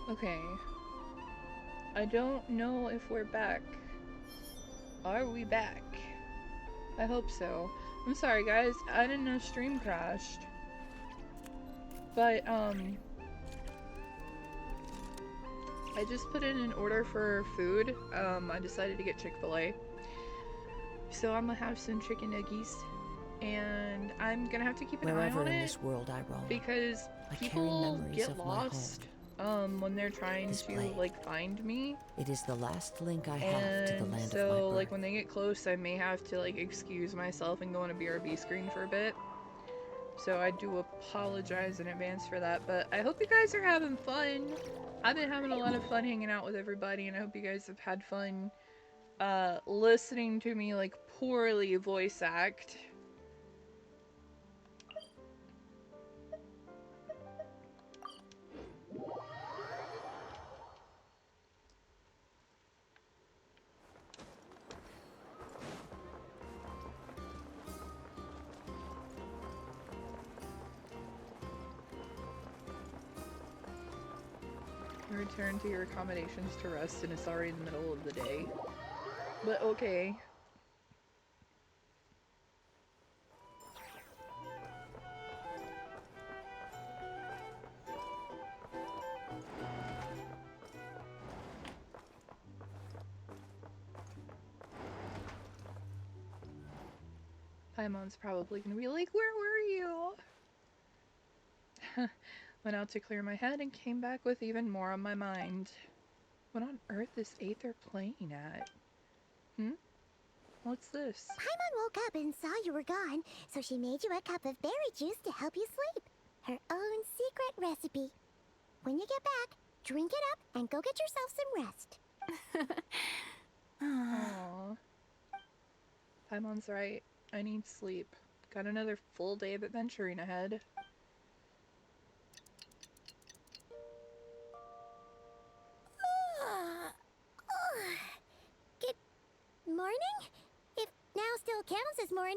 Okay. I don't know if we're back. Are we back? I hope so. I'm sorry guys, I didn't know stream crashed. But I just put in an order for food. I decided to get Chick-fil-A. So I'm gonna have some chicken nuggies. And I'm gonna have to keep an eye Wherever on in it this world I roam, because I carry people memories get of my lost when they're trying This to blade. like find me. It is the last link I have to the And land of my so birth. like when they get close I may have to like excuse myself and go on a BRB screen for a bit. So I do apologize in advance for that, but I hope you guys are having fun. I've been having a lot of fun hanging out with everybody, and I hope you guys have had fun listening to me like poorly voice act. Return to your accommodations to rest, and it's already in the middle of the day. But okay. Paimon's probably gonna be like, where were you? Went out to clear my head and came back with even more on my mind. What on earth is Aether playing at? What's this? Paimon woke up and saw you were gone, so she made you a cup of berry juice to help you sleep. Her own secret recipe. When you get back, drink it up and go get yourself some rest. Aww. Paimon's right. I need sleep. Got another full day of adventuring ahead. Good morning? If now still counts as morning.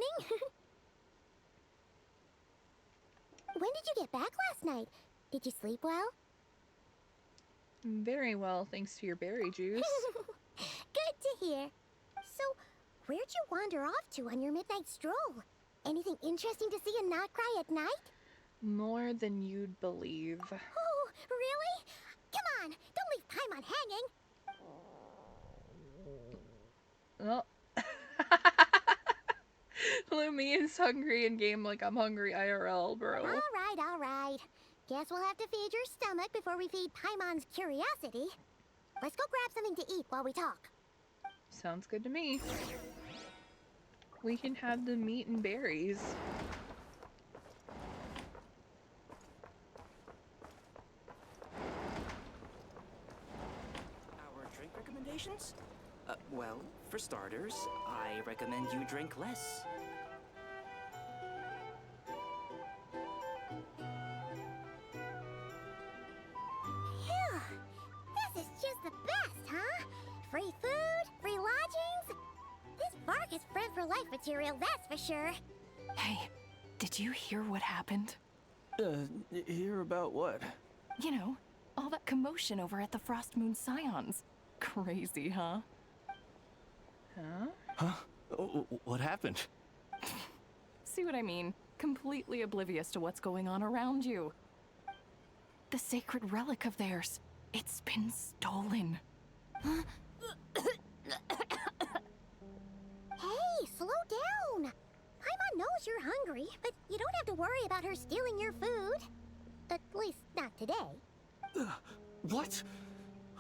When did you get back last night? Did you sleep well? Very well, thanks to your berry juice. Good to hear. So, where'd you wander off to on your midnight stroll? Anything interesting to see in Notcry at night? More than you'd believe. Oh, really? Come on, don't leave Paimon hanging. Oh. Lumia's hungry in game like I'm hungry IRL, bro. All right. Guess we'll have to feed your stomach before we feed Paimon's curiosity. Let's go grab something to eat while we talk. Sounds good to me. We can have the meat and berries. Our drink recommendations? Well, for starters, I recommend you drink less. Phew, this is just the best, huh? Free food, free lodgings. This bark is friend for life material, that's for sure. Hey, did you hear what happened? Hear about what? You know, all that commotion over at the Frost Moon Scions. Crazy, huh? Huh? Huh? What happened? See what I mean? Completely oblivious to what's going on around you. The sacred relic of theirs. It's been stolen. Hey, slow down. Paimon knows you're hungry, but you don't have to worry about her stealing your food. At least, not today. What?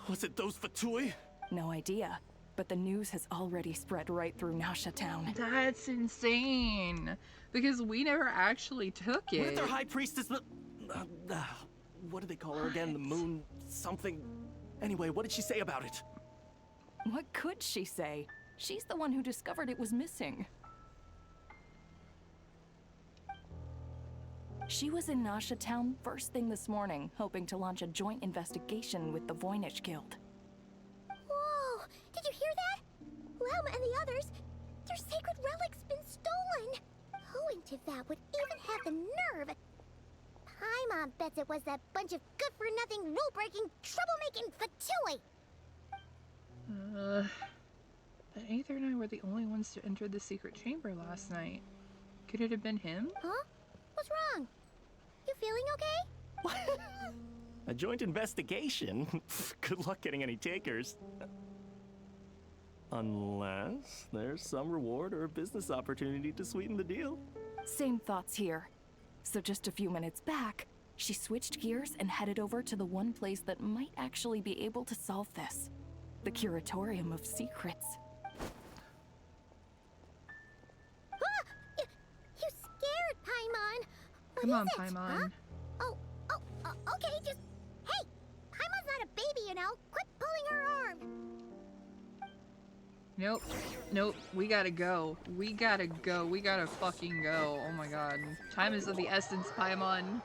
Was it those Fatui? No idea, but the news has already spread right through Nasha Town. That's insane. Because we never actually took it. What if their high priestess... what do they call her again? The moon... something... Anyway, what did she say about it? What could she say? She's the one who discovered it was missing. She was in Nasha Town first thing this morning, hoping to launch a joint investigation with the Voynich Guild. Whoa! Did you hear that? Lelma and the others, their sacred relic's been stolen! Who into that would even have the nerve? Paimon bets it was that bunch of good-for-nothing, rule-breaking, troublemaking Fatui! But Aether and I were the only ones to enter the secret chamber last night. Could it have been him? Huh? What's wrong? You feeling okay? A joint investigation? Good luck getting any takers. Unless there's some reward or a business opportunity to sweeten the deal. Same thoughts here. So just a few minutes back, she switched gears and headed over to the one place that might actually be able to solve this. The Curatorium of Secrets. Ah! You scared, Paimon! What Come is on, it, Paimon. Huh? Okay, just... Hey! Paimon's not a baby, you know! Quit pulling her arm! Nope. Nope. We gotta go. We gotta go. We gotta fucking go. Oh my god. Time is of the essence, Paimon.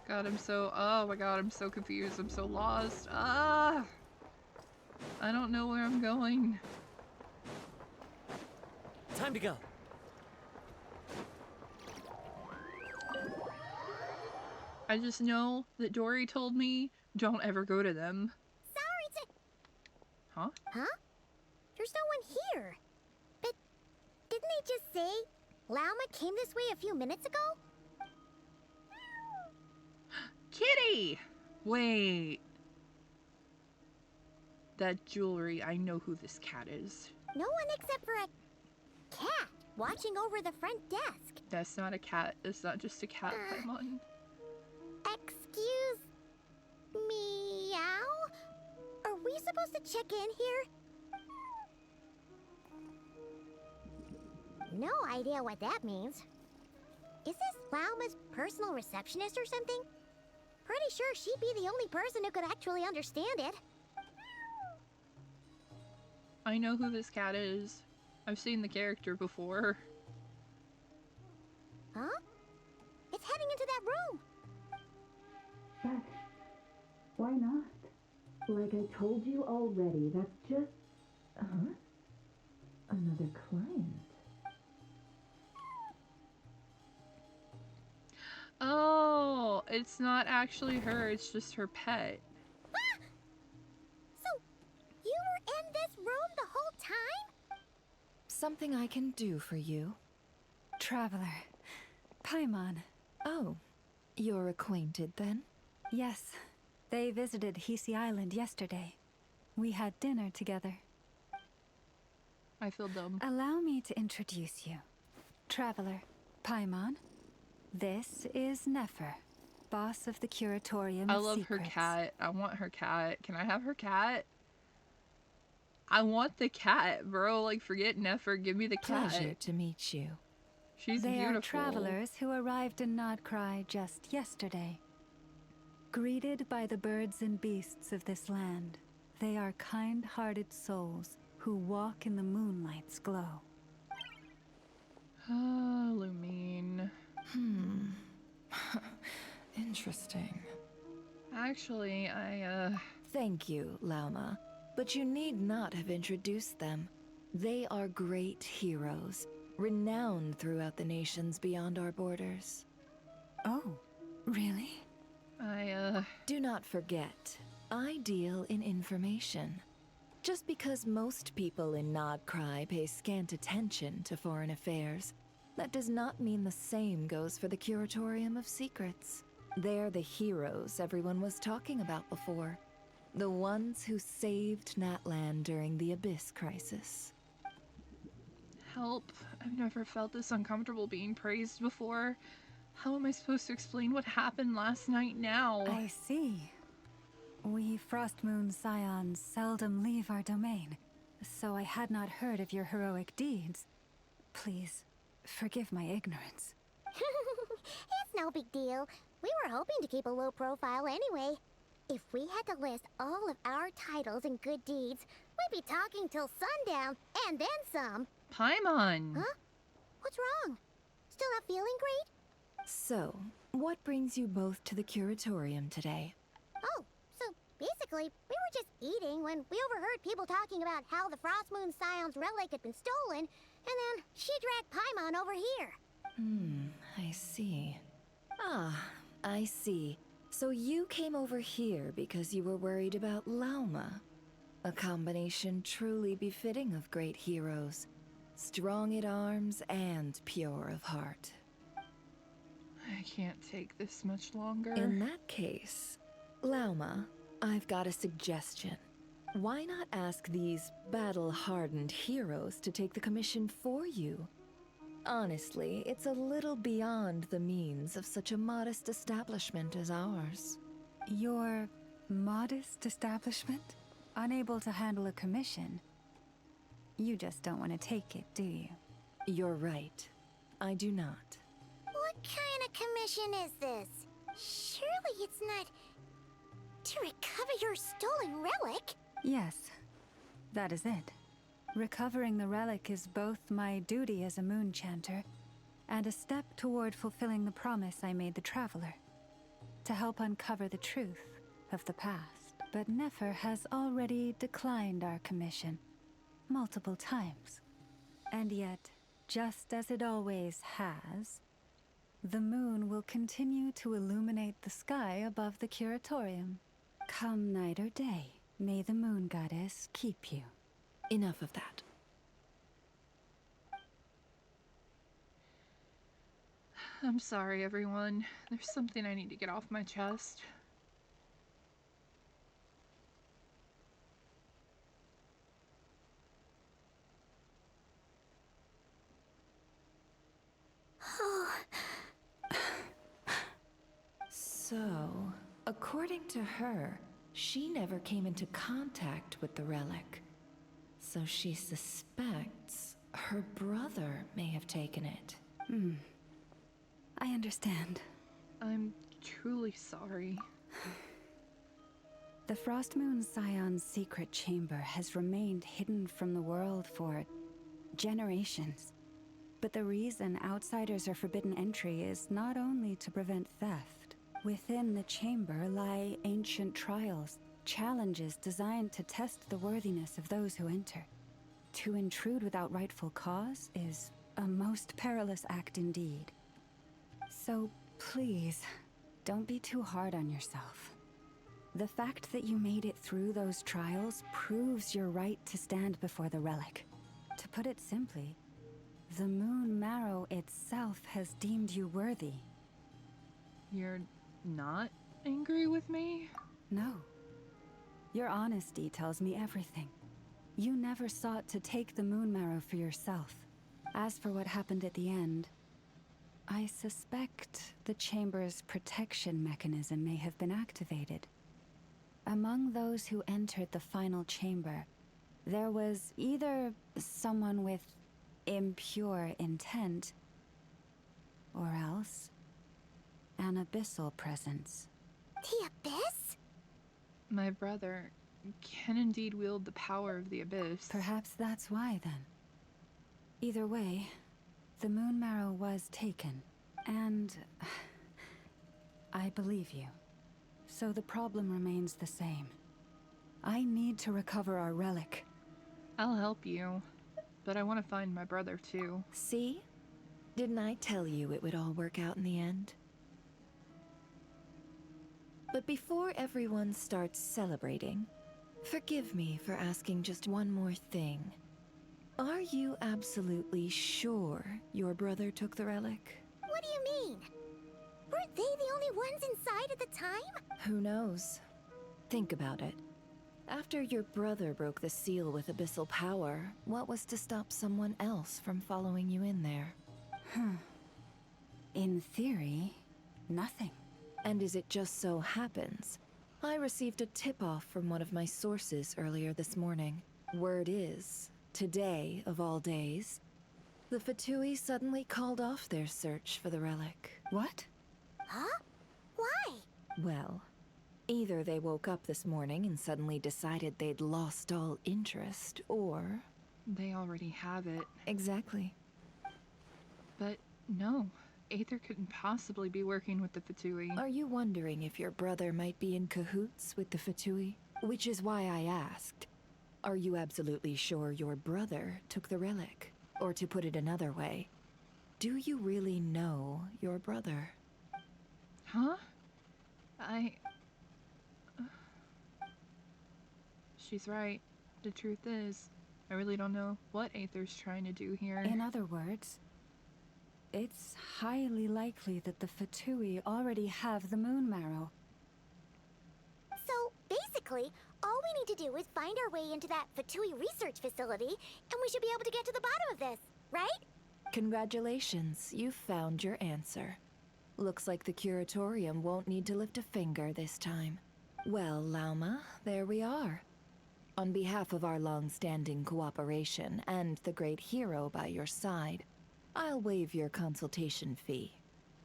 God, I'm so... Oh my god, I'm so confused. I'm so lost. Ah! I don't know where I'm going. Time to go. I just know that Dory told me, don't ever go to them. Sorry to... Huh? Huh? There's no one here. But didn't they just say Lauma came this way a few minutes ago? Kitty! Wait. That jewelry, I know who this cat is. No one except for a cat watching over the front desk. That's not a cat. It's not just a cat, Paimon. Excuse... meow? Are we supposed to check in here? No idea what that means. Is this Lauma's personal receptionist or something? Pretty sure she'd be the only person who could actually understand it. I know who this cat is. I've seen the character before. Huh? It's heading into that room. But why not? Like I told you already, that's just... Huh? Another client. Oh, it's not actually her, it's just her pet. Ah! So, you were in this room the whole time? Something I can do for you. Traveler. Paimon. Oh, you're acquainted then? Yes. They visited Hisi Island yesterday. We had dinner together. I feel dumb. Allow me to introduce you. Traveler. Paimon. This is Nefer, boss of the Curatorium I of love Secrets. her cat. I want her cat. Can I have her cat? I want the cat, bro. Like, forget Nefer. Give me the cat. Pleasure to meet you. She's They beautiful. are travelers who arrived in Nodcry just yesterday. Greeted by the birds and beasts of this land, they are kind-hearted souls who walk in the moonlight's glow. Ah, Lumine. Interesting. Actually, Thank you, Lauma. But you need not have introduced them. They are great heroes, renowned throughout the nations beyond our borders. Oh, really? Do not forget, I deal in information. Just because most people in Nodcry pay scant attention to foreign affairs, that does not mean the same goes for the Curatorium of Secrets. They're the heroes everyone was talking about before. The ones who saved Natlan during the Abyss crisis. help. I've never felt this uncomfortable being praised before. How am I supposed to explain what happened last night now? I see. We Frostmoon Scions seldom leave our domain, so I had not heard of your heroic deeds. Please, forgive my ignorance. It's no big deal. We were hoping to keep a low profile anyway. If we had to list all of our titles and good deeds, we'd be talking till sundown, and then some. Paimon! Huh? What's wrong? Still not feeling great? So, what brings you both to the Curatorium today? Oh, so Basically, we were just eating when we overheard people talking about how the Frost Moon Scion's relic had been stolen, and then she dragged Paimon over here. I see. Ah, I see. So you came over here because you were worried about Lauma. A combination truly befitting of great heroes. Strong at arms and pure of heart. I can't take this much longer. In that case, Lauma, I've got a suggestion. Why not ask these battle-hardened heroes to take the commission for you? Honestly, it's a little beyond the means of such a modest establishment as ours. Your modest establishment? Unable to handle a commission? You just don't want to take it, do you? You're right. I do not. What kind of commission is this? Surely it's not to recover your stolen relic? Yes, that is it. Recovering the relic is both my duty as a moon chanter and a step toward fulfilling the promise I made the Traveler, to help uncover the truth of the past. But Nefer has already declined our commission multiple times. And yet, just as it always has, the moon will continue to illuminate the sky above the Curatorium. Come night or day, may the moon goddess keep you. Enough of that. I'm sorry, everyone. There's something I need to get off my chest. So, according to her, she never came into contact with the relic. So she suspects her brother may have taken it. I understand. I'm truly sorry. The Frost Moon Scion's secret chamber has remained hidden from the world for generations. But the reason outsiders are forbidden entry is not only to prevent theft. Within the chamber lie ancient trials, challenges designed to test the worthiness of those who enter. To intrude without rightful cause is a most perilous act indeed. So please, don't be too hard on yourself. The fact that you made it through those trials proves your right to stand before the relic. To put it simply, the Moon Marrow itself has deemed you worthy. You're not angry with me? No. Your honesty tells me everything. You never sought to take the Moon Marrow for yourself. As for what happened at the end, I suspect the chamber's protection mechanism may have been activated. Among those who entered the final chamber, there was either someone with impure intent, or else an abyssal presence. The Abyss? My brother can indeed wield the power of the Abyss. Perhaps that's why, then. Either way, the Moon Marrow was taken, and I believe you. So the problem remains the same. I need to recover our relic. I'll help you, but I want to find my brother too. See? Didn't I tell you it would all work out in the end? But before everyone starts celebrating, forgive me for asking just one more thing. Are you absolutely sure your brother took the relic? What do you mean? Weren't they the only ones inside at the time? Who knows? Think about it. After your brother broke the seal with abyssal power, what was to stop someone else from following you in there? In theory, nothing. And as it just so happens, I received a tip-off from one of my sources earlier this morning. Word is, today of all days, the Fatui suddenly called off their search for the relic. What? Huh? Why? Well, either they woke up this morning and suddenly decided they'd lost all interest, or... They already have it. Exactly. But no, Aether couldn't possibly be working with the Fatui. Are you wondering if your brother might be in cahoots with the Fatui? Which is why I asked. Are you absolutely sure your brother took the relic? Or to put it another way, do you really know your brother? Huh? She's right. The truth is, I really don't know what Aether's trying to do here. In other words, it's highly likely that the Fatui already have the moon marrow. So, basically, all we need to do is find our way into that Fatui research facility, and we should be able to get to the bottom of this, right? Congratulations, you've found your answer. Looks like the Curatorium won't need to lift a finger this time. Well, Lauma, there we are. On behalf of our long-standing cooperation and the great hero by your side, I'll waive your consultation fee.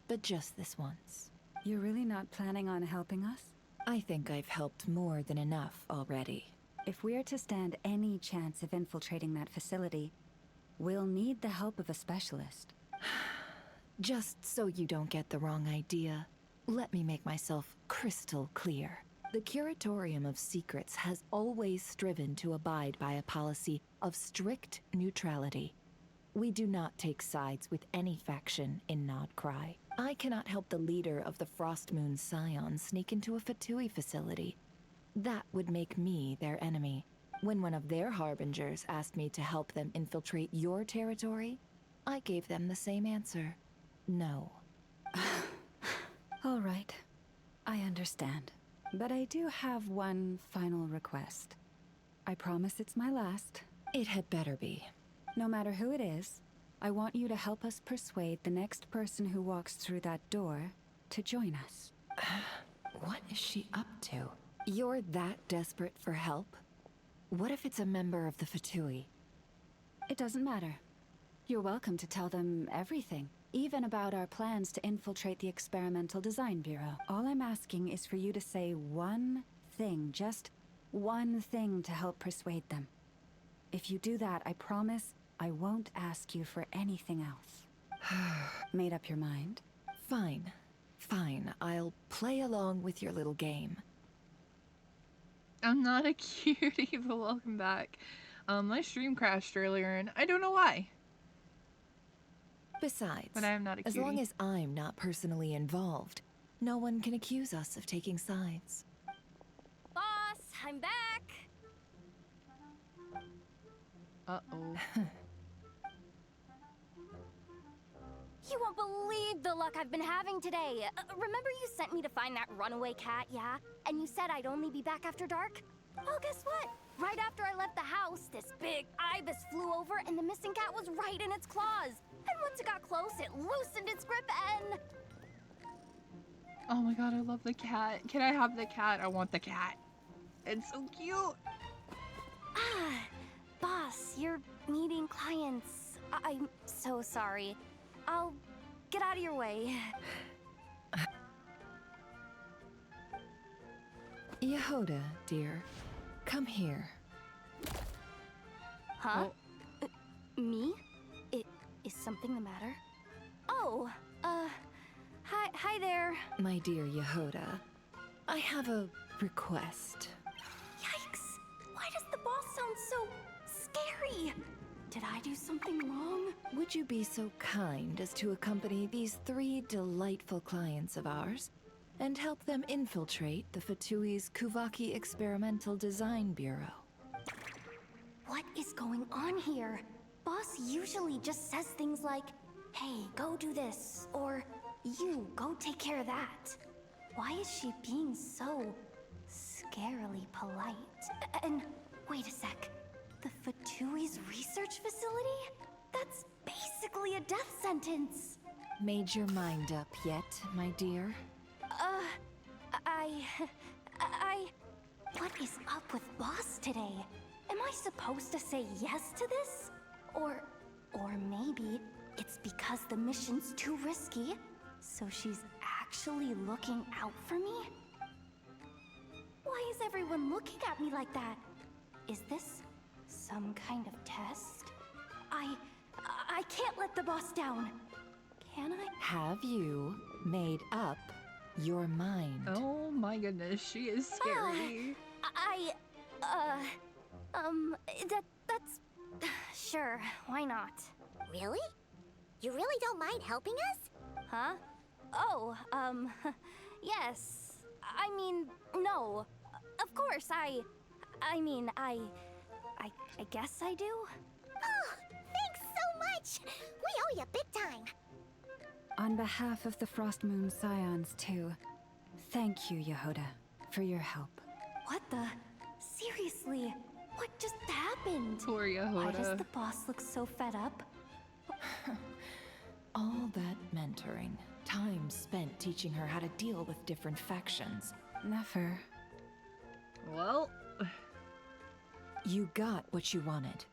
But just this once. You're really not planning on helping us? I think I've helped more than enough already. If we're to stand any chance of infiltrating that facility, we'll need the help of a specialist. Just so you don't get the wrong idea, let me make myself crystal clear. The Curatorium of Secrets has always striven to abide by a policy of strict neutrality. We do not take sides with any faction in Nodcry. I cannot help the leader of the Frostmoon Scions sneak into a Fatui facility. That would make me their enemy. When one of their harbingers asked me to help them infiltrate your territory, I gave them the same answer. No. All right. I understand. But I do have one final request. I promise it's my last. It had better be. No matter who it is, I want you to help us persuade the next person who walks through that door to join us. What is she up to? You're that desperate for help? What if it's a member of the Fatui? It doesn't matter. You're welcome to tell them everything, even about our plans to infiltrate the Experimental Design Bureau. All I'm asking is for you to say one thing, just one thing to help persuade them. If you do that, I promise I won't ask you for anything else. Made up your mind? Fine. Fine. I'll play along with your little game. I'm not a cutie, but welcome back. My stream crashed earlier, and I don't know why. Besides, But I am not a as cutie. long as I'm not personally involved, no one can accuse us of taking sides. Boss, I'm back! Uh-oh. You won't believe the luck I've been having today. Remember you sent me to find that runaway cat, yeah? And you said I'd only be back after dark? Well, guess what? Right after I left the house, this big ibis flew over and the missing cat was right in its claws. And once it got close, it loosened its grip and... Oh my god, I love the cat. Can I have the cat? I want the cat. It's so cute. Ah, boss, you're meeting clients. I'm so sorry. I'll get out of your way. Yehoda, dear, come here. Huh? Oh. Me? Is something the matter? Oh, hi there. My dear Yehoda, I have a request. Yikes! Why does the boss sound so scary? Did I do something wrong? Would you be so kind as to accompany these 3 delightful clients of ours and help them infiltrate the Fatui's Kuvaki Experimental Design Bureau? What is going on here? Boss usually just says things like, hey, go do this, or you, go take care of that. Why is she being so scarily polite? And wait a sec. The Fatui's research facility? That's basically a death sentence. Made your mind up yet, my dear? What is up with Boss today? Am I supposed to say yes to this? Or maybe it's because the mission's too risky, so she's actually looking out for me? Why is everyone looking at me like that? Is this some kind of test? I can't let the boss down. Can I? Have you made up your mind? Oh my goodness, she is scary. That's... Sure, why not? Really? You really don't mind helping us? Huh? Oh, yes. I mean, no. Of course, I guess I do? Oh, thanks so much! We owe you big time! On behalf of the Frost Moon Scions, too, thank you, Yehoda, for your help. What the? Seriously, what just happened? Poor Why does Yehoda. the boss look so fed up? All that mentoring, time spent teaching her how to deal with different factions. Never. Well, You got what you wanted.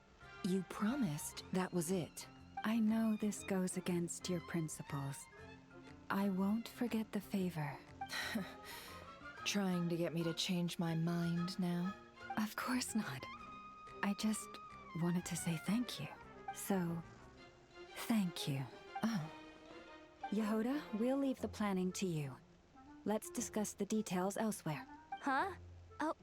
You promised that was it. I know this goes against your principles. I won't forget the favor. Trying to get me to change my mind now? Of course not. I just wanted to say thank you. So, thank you. Oh, Yehoda, we'll leave the planning to you. Let's discuss the details elsewhere. Huh? Oh,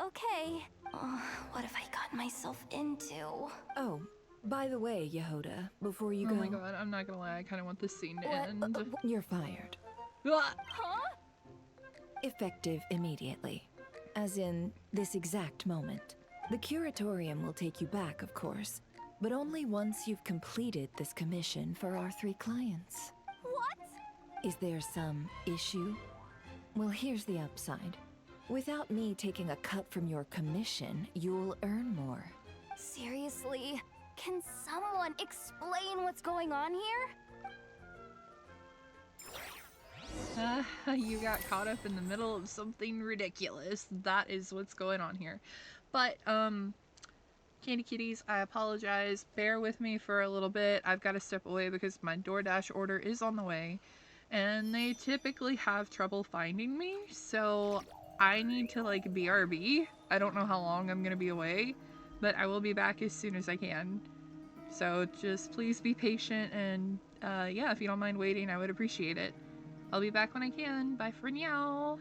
okay. Oh, what have I gotten myself into? oh, by the way, Yehoda, before you oh go, my god, I'm not gonna lie, I kind of want this scene to end. you're fired. Ah! Huh? Effective immediately. As in, this exact moment. The curatorium will take you back, of course, but only once you've completed this commission for our 3 clients. What? Is there some issue? Well, here's the upside. Without me taking a cut from your commission, you'll earn more. Seriously? Can someone explain what's going on here? You got caught up in the middle of something ridiculous. That is what's going on here. But, Candy Kitties, I apologize. Bear with me for a little bit. I've got to step away because my DoorDash order is on the way. And they typically have trouble finding me. So I need to, like, BRB. I don't know how long I'm going to be away. But I will be back as soon as I can. So just please be patient. And, yeah, if you don't mind waiting, I would appreciate it. I'll be back when I can. Bye for now.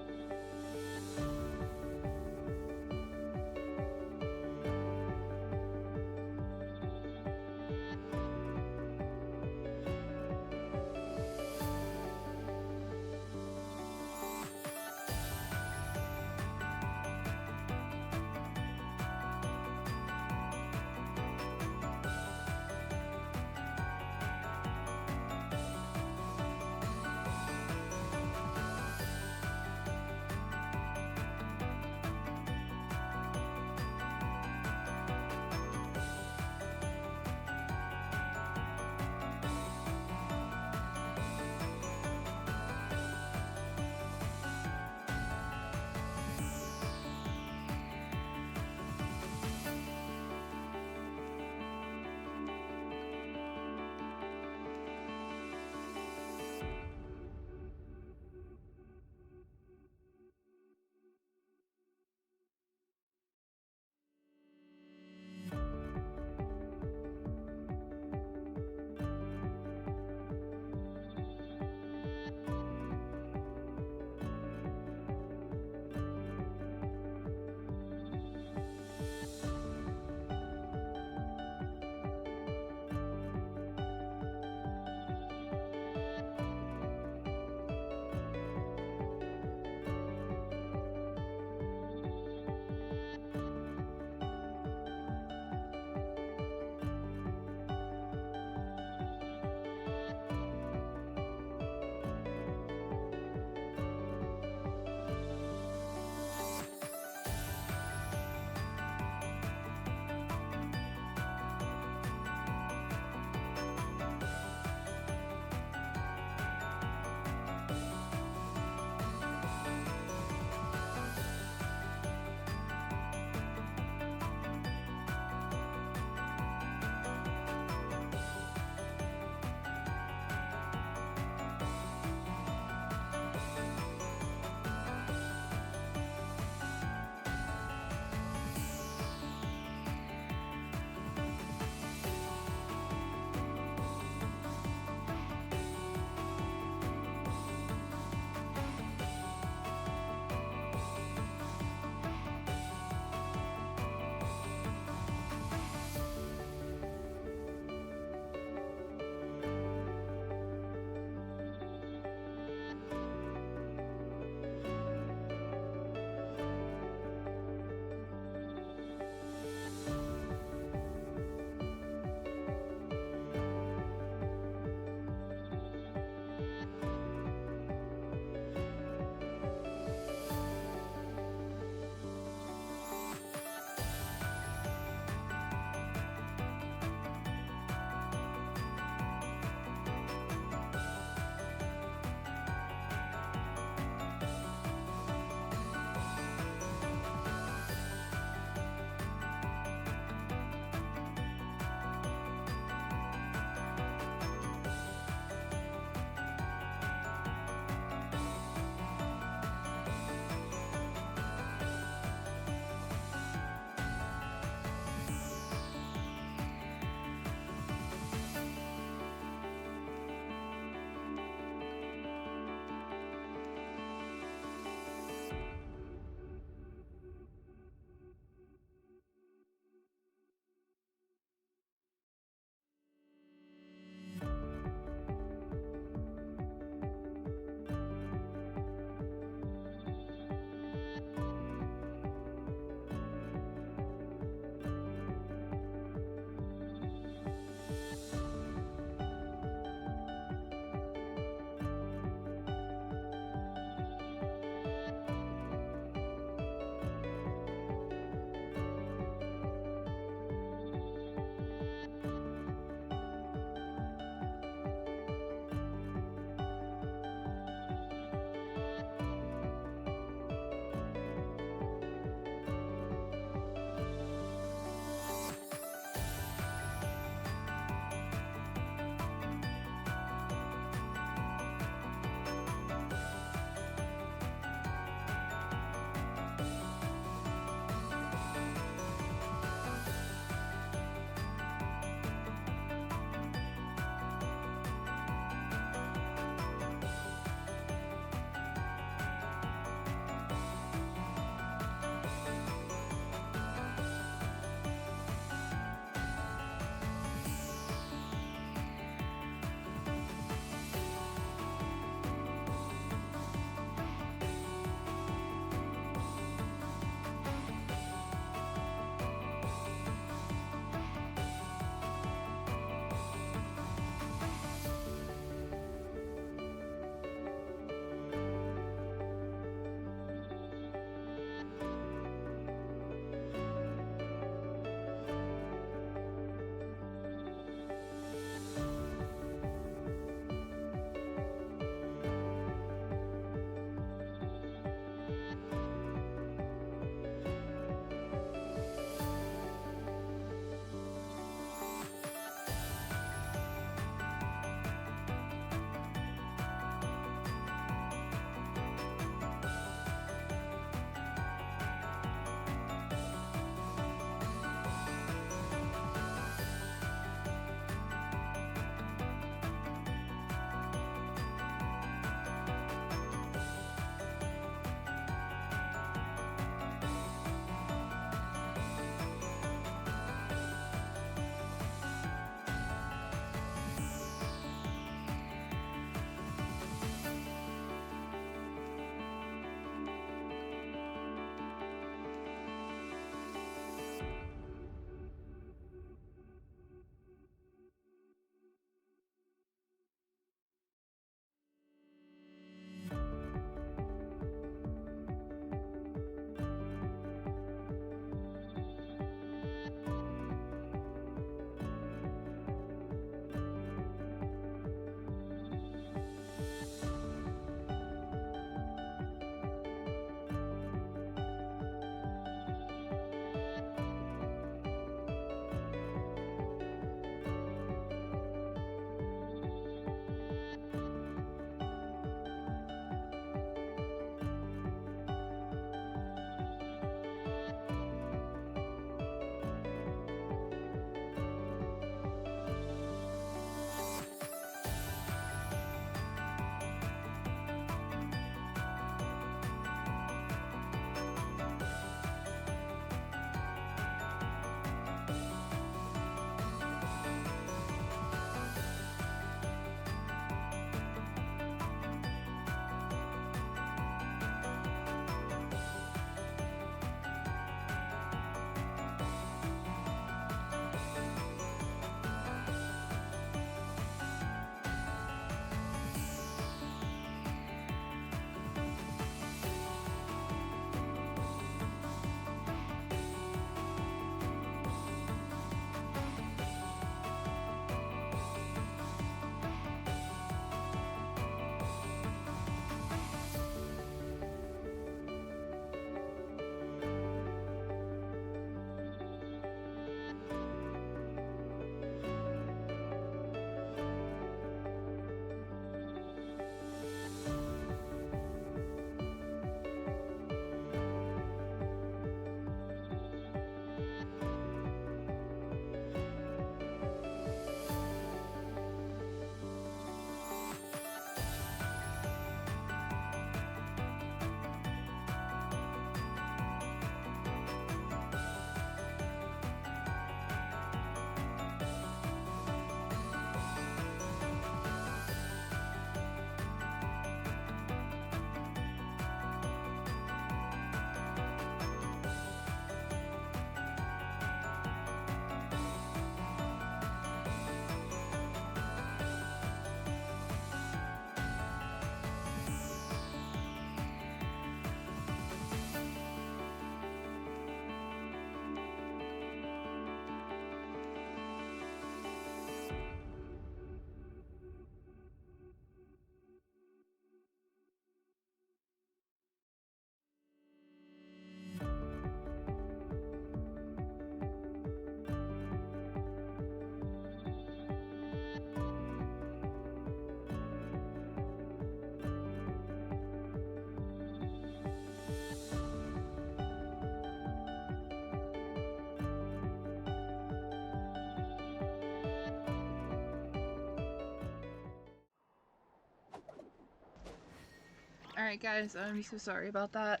Alright guys, I'm so sorry about that.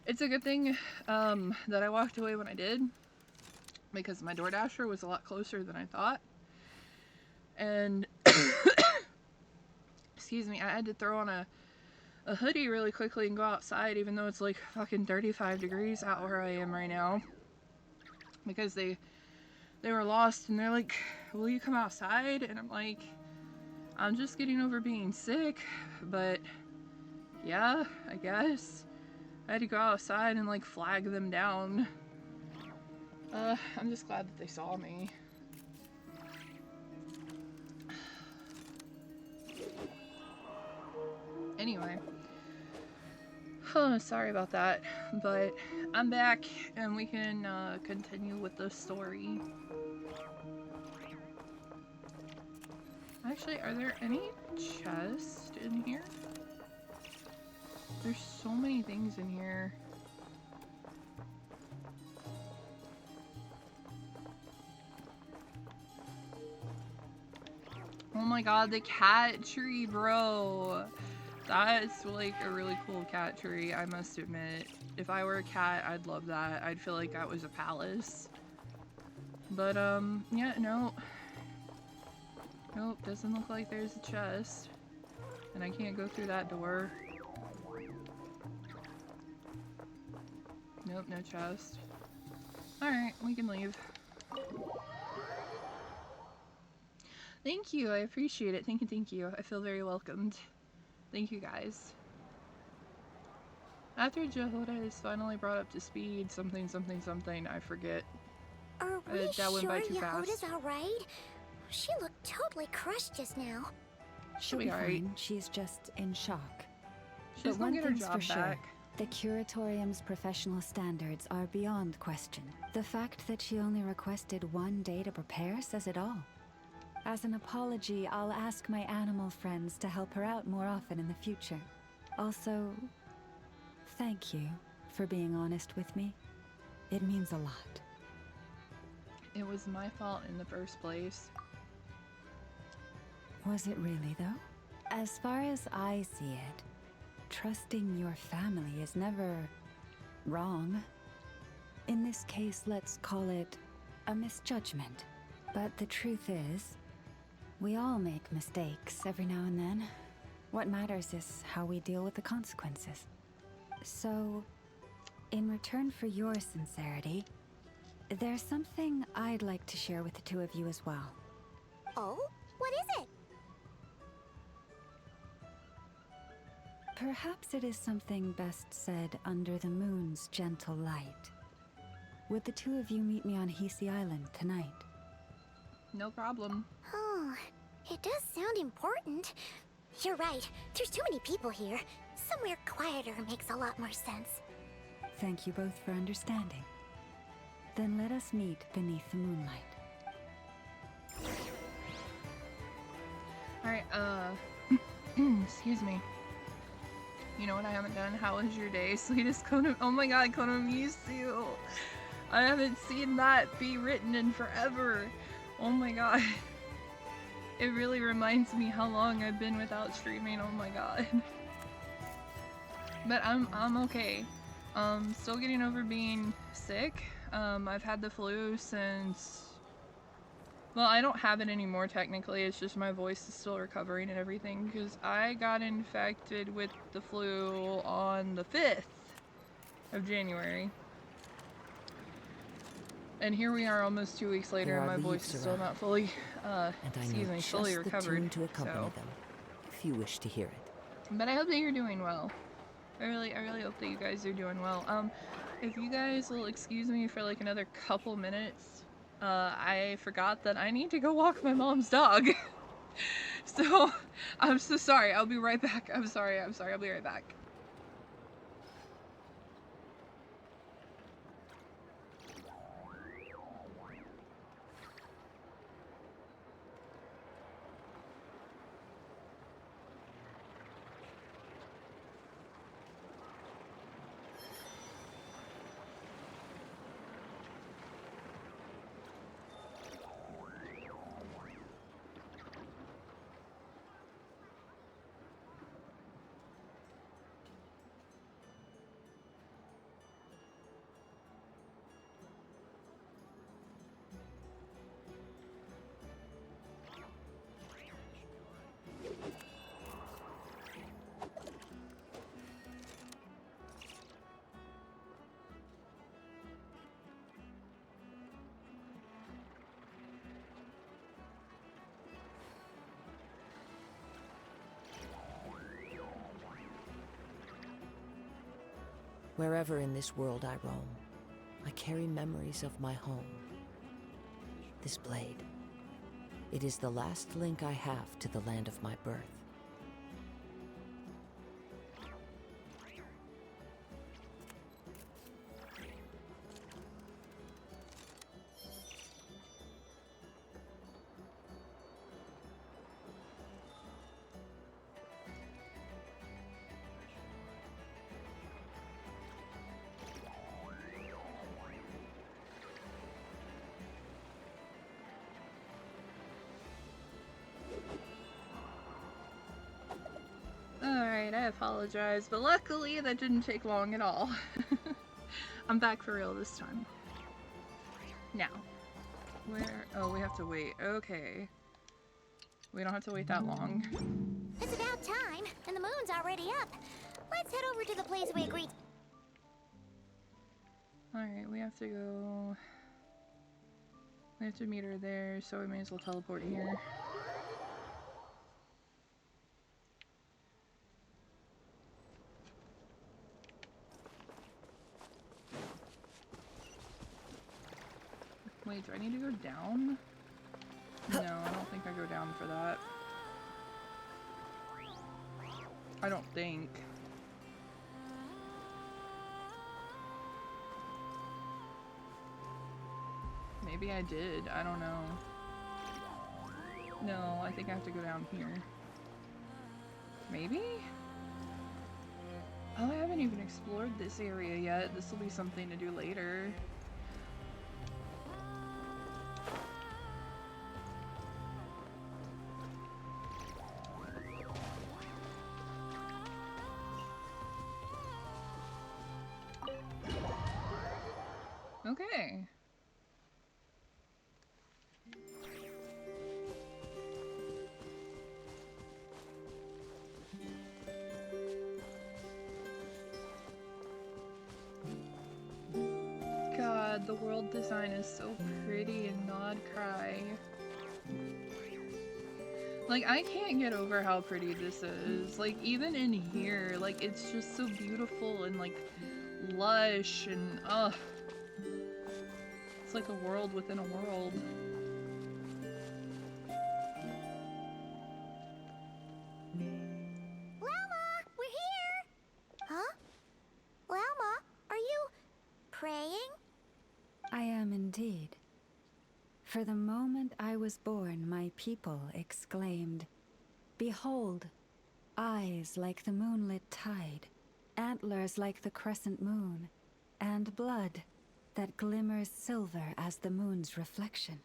It's a good thing that I walked away when I did, because my DoorDasher was a lot closer than I thought. And excuse me, I had to throw on a hoodie really quickly and go outside, even though it's like fucking 35 degrees out where I am right now. Because they were lost, and they're like, will you come outside? And I'm like, I'm just getting over being sick, but yeah, I guess. I had to go outside and like flag them down. I'm just glad that they saw me. Anyway. Oh, sorry about that, but I'm back and we can continue with the story. Actually, are there any chests in here? There's so many things in here. Oh my god, the cat tree, bro! That's like a really cool cat tree, I must admit. If I were a cat, I'd love that. I'd feel like that was a palace. But, yeah, no. Nope, doesn't look like there's a chest. And I can't go through that door. Nope, no chest. Alright, we can leave. Thank you, I appreciate it. Thank you. I feel very welcomed. Thank you guys. After Jehoda is finally brought up to speed, something, I forget. Are we that sure went by too Yehuda's fast. alright? She looked totally crushed just now. She'll be fine. She's just in shock. She's But gonna one get her thing's job for sure. back. The Curatorium's professional standards are beyond question. The fact that she only requested 1 day to prepare says it all. As an apology, I'll ask my animal friends to help her out more often in the future. Also, thank you for being honest with me. It means a lot. It was my fault in the first place. Was it really, though? As far as I see it, trusting your family is never wrong. In this case, let's call it a misjudgment. But the truth is, we all make mistakes every now and then. What matters is how we deal with the consequences. So, in return for your sincerity, there's something I'd like to share with the two of you as well. Oh? What is it? Perhaps it is something best said under the moon's gentle light. Would the two of you meet me on Hisi Island tonight? No problem. Oh, it does sound important. You're right. There's too many people here. Somewhere quieter makes a lot more sense. Thank you both for understanding. Then let us meet beneath the moonlight. Alright, excuse me. You know what I haven't done? How was your day? Sweetest Konomi. Oh my god, Konomisu! I haven't seen that be written in forever. Oh my god. It really reminds me how long I've been without streaming. Oh my god. But I'm okay. Still getting over being sick. I've had the flu since... Well, I don't have it anymore technically, it's just my voice is still recovering and everything, because I got infected with the flu on the 5th of January. And here we are almost 2 weeks later and my voice is still not fully, fully recovered, to accompany them, if you wish to hear it. But I hope that you're doing well. I really hope that you guys are doing well. If you guys will excuse me for like another couple minutes, I forgot that I need to go walk my mom's dog. So, I'm so sorry. I'll be right back. I'm sorry. I'll be right back. Wherever in this world I roam, I carry memories of my home. This blade, it is the last link I have to the land of my birth. Alright, I apologize, but luckily that didn't take long at all. I'm back for real this time. Now. Where? Oh, we have to wait. Okay. We don't have to wait that long. It's about time, and the moon's already up. Let's head over to the place we agreed. Alright, we have to go... We have to meet her there, so we may as well teleport here. Wait, do I need to go down? No, I don't think I go down for that. I don't think. Maybe I did. I don't know. No, I think I have to go down here. Maybe? Oh, I haven't even explored this area yet. This will be something to do later. Okay. God, the world design is so pretty in Nodcry. Like, I can't get over how pretty this is. Like, even in here, like, it's just so beautiful and, like, lush and, ugh. It's like a world within a world. Lelma, we're here! Huh? Lelma, are you praying? I am indeed. For the moment I was born, my people exclaimed, "Behold, eyes like the moonlit tide, antlers like the crescent moon, and blood that glimmers silver as the moon's reflection."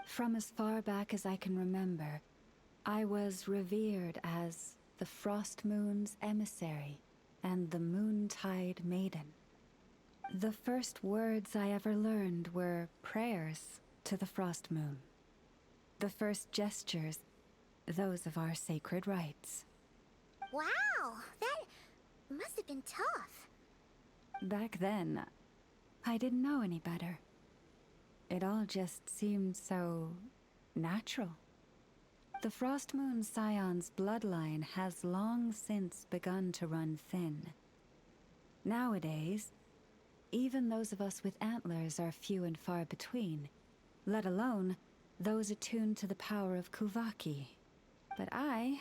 From as far back as I can remember, I was revered as the Frost Moon's emissary and the Moontide Maiden. The first words I ever learned were prayers to the Frost Moon. The first gestures, those of our sacred rites. Wow, that must have been tough. Back then, I didn't know any better. It all just seemed so natural. The Frost Moon Scion's bloodline has long since begun to run thin. Nowadays, even those of us with antlers are few and far between, let alone those attuned to the power of Kuvaki. But I...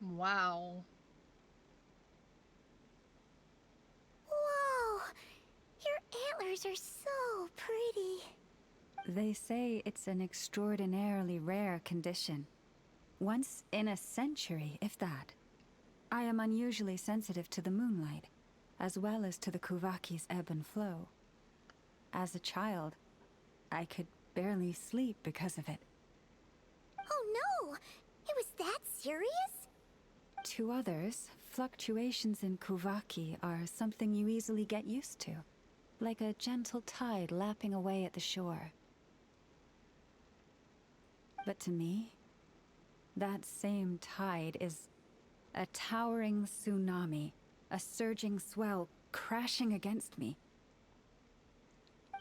Wow. Whoa! Your antlers are so pretty. They say it's an extraordinarily rare condition. Once in a century, if that. I am unusually sensitive to the moonlight, as well as to the Kuvaki's ebb and flow. As a child, I could barely sleep because of it. Oh no! It was that serious? To others, fluctuations in Kuvaki are something you easily get used to. like a gentle tide lapping away at the shore. But to me, that same tide is a towering tsunami, a surging swell crashing against me.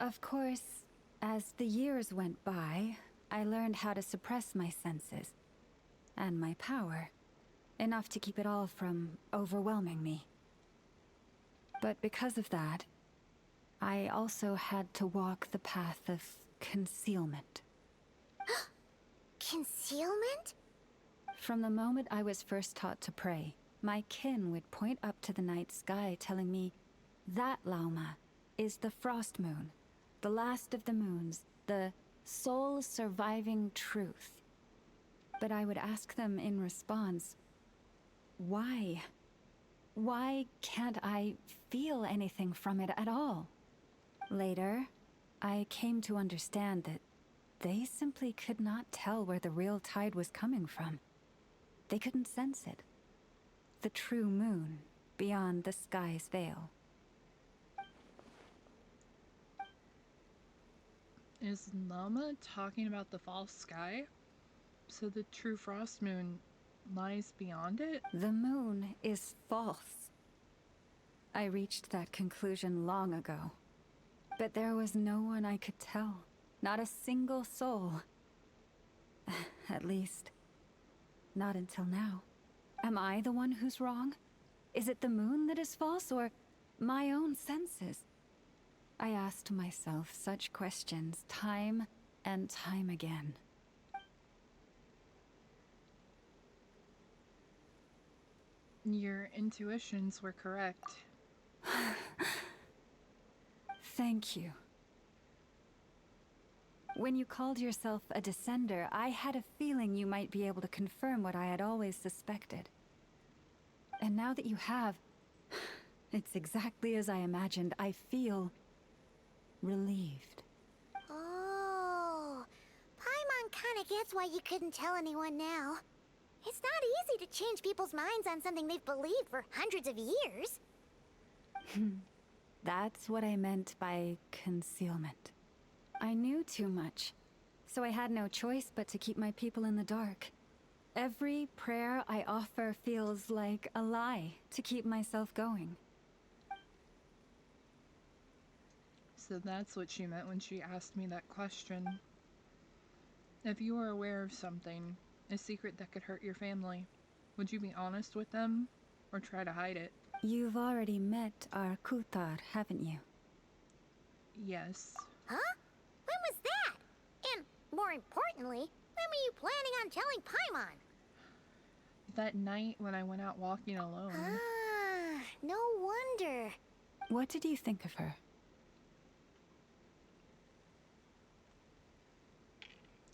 Of course, as the years went by, I learned how to suppress my senses and my power, enough to keep it all from overwhelming me. But because of that, I also had to walk the path of concealment. Concealment? From the moment I was first taught to pray, my kin would point up to the night sky telling me, that Lauma is the frost moon, the last of the moons, the sole surviving truth. But I would ask them in response, why? Why can't I feel anything from it at all? Later, I came to understand that they simply could not tell where the real tide was coming from. They couldn't sense it. The true moon beyond the sky's veil. Is Llama talking about the false sky? So the true frost moon lies beyond it? The moon is false. I reached that conclusion long ago. But there was no one I could tell. Not a single soul. At least, not until now. Am I the one who's wrong? Is it the moon that is false, or my own senses? I asked myself such questions time and time again. Your intuitions were correct. Thank you. When you called yourself a descender, I had a feeling you might be able to confirm what I had always suspected. And now that you have, it's exactly as I imagined. I feel relieved. Oh, Paimon kinda gets why you couldn't tell anyone now. It's not easy to change people's minds on something they've believed for hundreds of years. That's what I meant by concealment. I knew too much, so I had no choice but to keep my people in the dark. Every prayer I offer feels like a lie to keep myself going. So that's what she meant when she asked me that question. If you were aware of something, a secret that could hurt your family, would you be honest with them, or try to hide it? You've already met our Kuthar, haven't you? Yes. Huh? When was that? And, more importantly, when were you planning on telling Paimon? That night when I went out walking alone. Ah, no wonder. What did you think of her?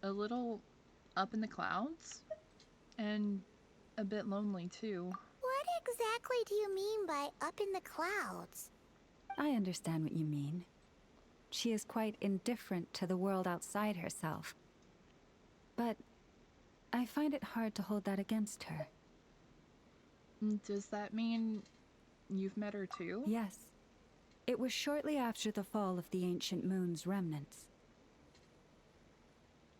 A little up in the clouds, and a bit lonely too. What exactly do you mean by up in the clouds? I understand what you mean. She is quite indifferent to the world outside herself. But I find it hard to hold that against her. Does that mean you've met her too? Yes. It was shortly after the fall of the ancient moon's remnants.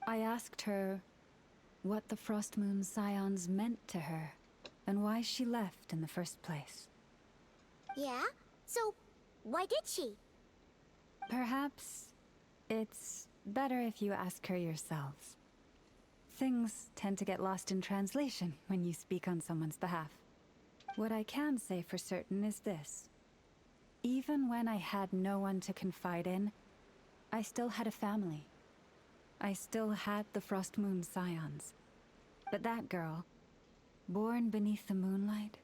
I asked her what the Frost Moon Scions meant to her, and why she left in the first place. Yeah? So, why did she? Perhaps it's better if you ask her yourselves. Things tend to get lost in translation when you speak on someone's behalf. What I can say for certain is this. Even when I had no one to confide in, I still had a family. I still had the Frost Moon Scions. But that girl, born beneath the moonlight,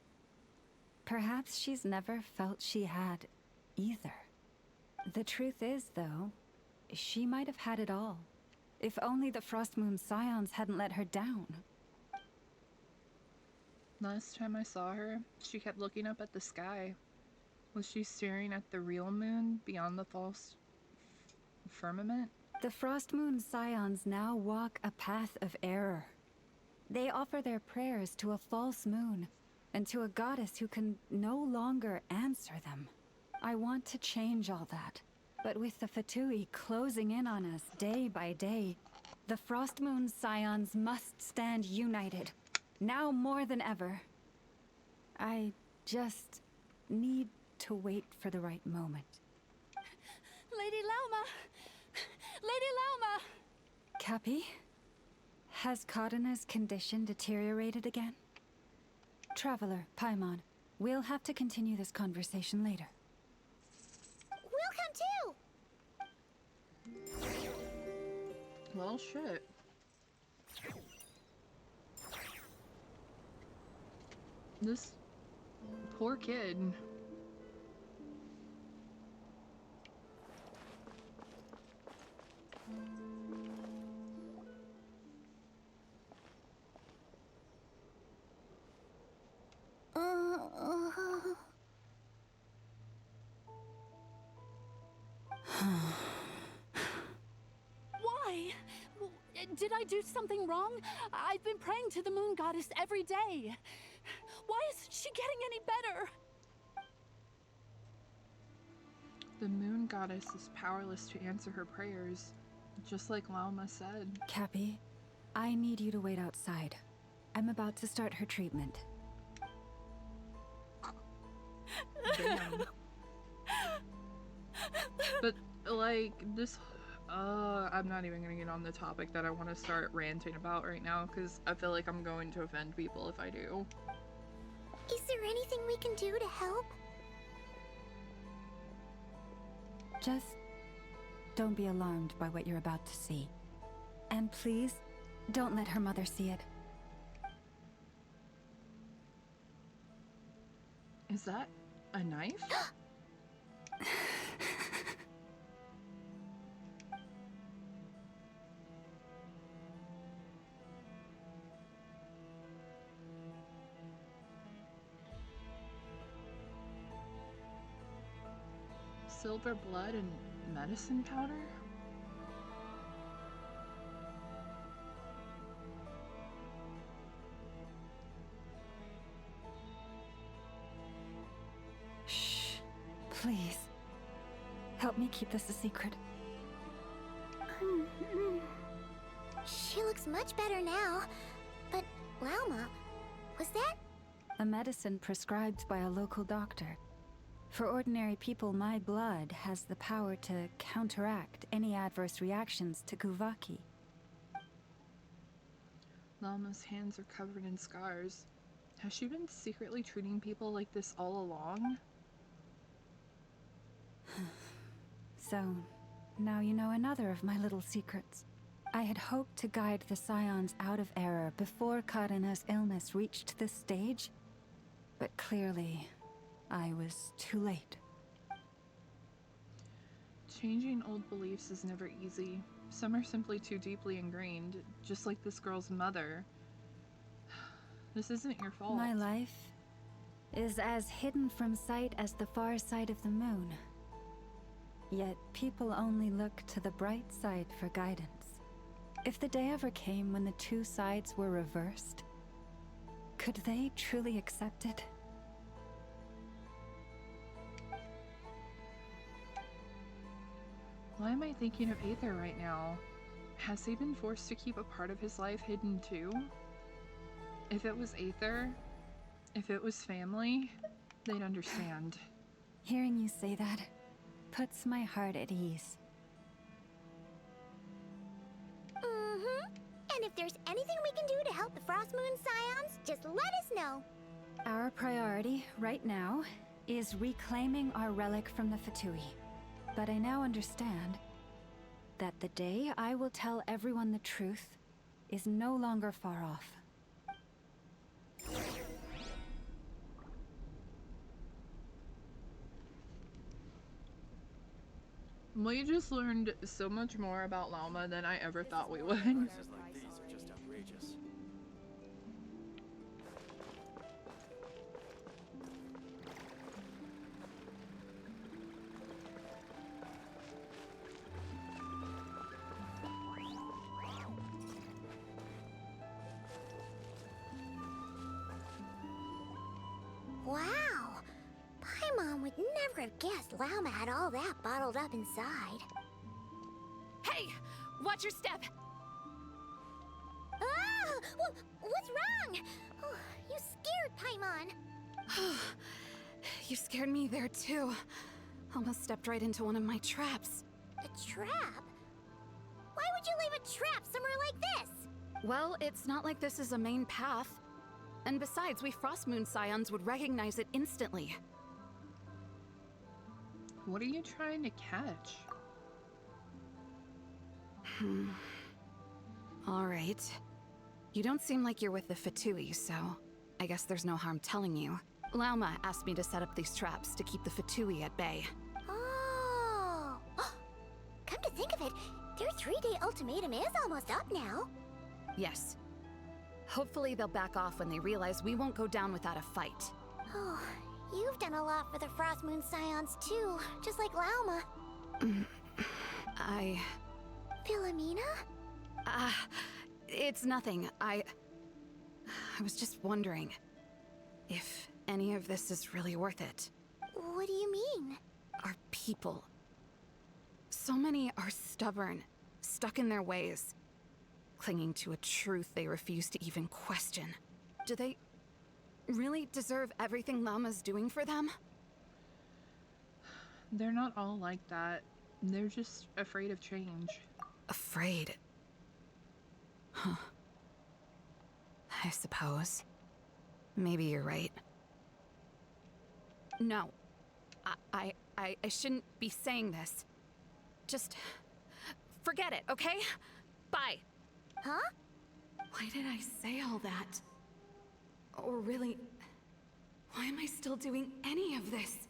perhaps she's never felt she had either. The truth is, though, she might have had it all. If only the Frost Moon Scions hadn't let her down. Last time I saw her, she kept looking up at the sky. Was she staring at the real moon beyond the false firmament? The Frost Moon Scions now walk a path of error. They offer their prayers to a false moon, and to a goddess who can no longer answer them. I want to change all that. But with the Fatui closing in on us day by day, the Frostmoon Scions must stand united, now more than ever. I just need to wait for the right moment. Lady Lauma! Lady Lauma! Cappy? Has Cardena's condition deteriorated again? Traveler, Paimon, we'll have to continue this conversation later. We'll come too! Well, shit. This poor kid. Why? Did I do something wrong? I've been praying to the moon goddess every day. Why isn't she getting any better? The moon goddess is powerless to answer her prayers, just like Lauma said. Cappy, I need you to wait outside. I'm about to start her treatment. Damn. But, like, this... I'm not even gonna get on the topic that I want to start ranting about right now, because I feel like I'm going to offend people if I do. Is there anything we can do to help? Just don't be alarmed by what you're about to see. And please, don't let her mother see it. Is that a knife? Silver blood and medicine powder? Shh. Please. Help me keep this a secret. She looks much better now. But, Lauma, was that? A medicine prescribed by a local doctor. For ordinary people, my blood has the power to counteract any adverse reactions to Kuvaki. Lauma's hands are covered in scars. Has she been secretly treating people like this all along? So, now you know another of my little secrets. I had hoped to guide the Scions out of error before Karena's illness reached this stage, but clearly, I was too late. Changing old beliefs is never easy. Some are simply too deeply ingrained, just like this girl's mother. This isn't your fault. My life is as hidden from sight as the far side of the moon. Yet people only look to the bright side for guidance. If the day ever came when the two sides were reversed, could they truly accept it? Why am I thinking of Aether right now? Has he been forced to keep a part of his life hidden too? If it was Aether, if it was family, they'd understand. Hearing you say that puts my heart at ease. And if there's anything we can do to help the Frostmoon Scions, just let us know. Our priority right now is reclaiming our relic from the Fatui. But I now understand that the day I will tell everyone the truth is no longer far off. We just learned so much more about Lauma than I ever thought we would. Prices like these are just outrageous. Wow! Paimon would Never have guessed Lauma had all that bottled up inside. Hey! Watch your step! Ah! What's wrong? Oh, you scared Paimon. You scared me there too. Almost stepped right into one of my traps. A trap? Why would you leave a trap somewhere like this? Well, it's not like this is a main path. And besides, we Frostmoon Scions would recognize it instantly. What are you trying to catch? Alright. You don't seem like you're with the Fatui, so I guess there's no harm telling you. Lauma asked me to set up these traps to keep the Fatui at bay. Oh! Come to think of it, their 3-day ultimatum is almost up now. Yes. Hopefully they'll back off when they realize we won't go down without a fight. Oh, you've done a lot for the Frostmoon Scions too, just like Lauma. Philomena? It's nothing. I was just wondering if any of this is really worth it. What do you mean? Our people. So many are stubborn, stuck in their ways, clinging to a truth they refuse to even question. Do they really deserve everything Lauma's doing for them? They're not all like that. They're just afraid of change. Afraid? Huh. I suppose. Maybe you're right. No. I shouldn't be saying this. Just forget it, okay? Bye. Huh? Why did I say all that? Or really, why am I still doing any of this?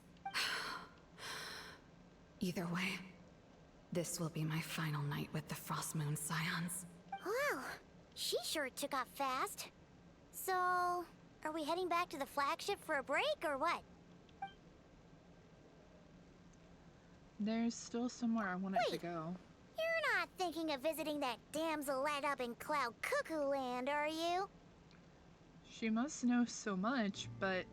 Either way, this will be my final night with the Frostmoon Scions. Wow, she sure took off fast. So, are we heading back to the flagship for a break or what? There's still somewhere I want it to go. You're not thinking of visiting that damsel light up in Cloud Cuckoo Land, are you? She must know so much, but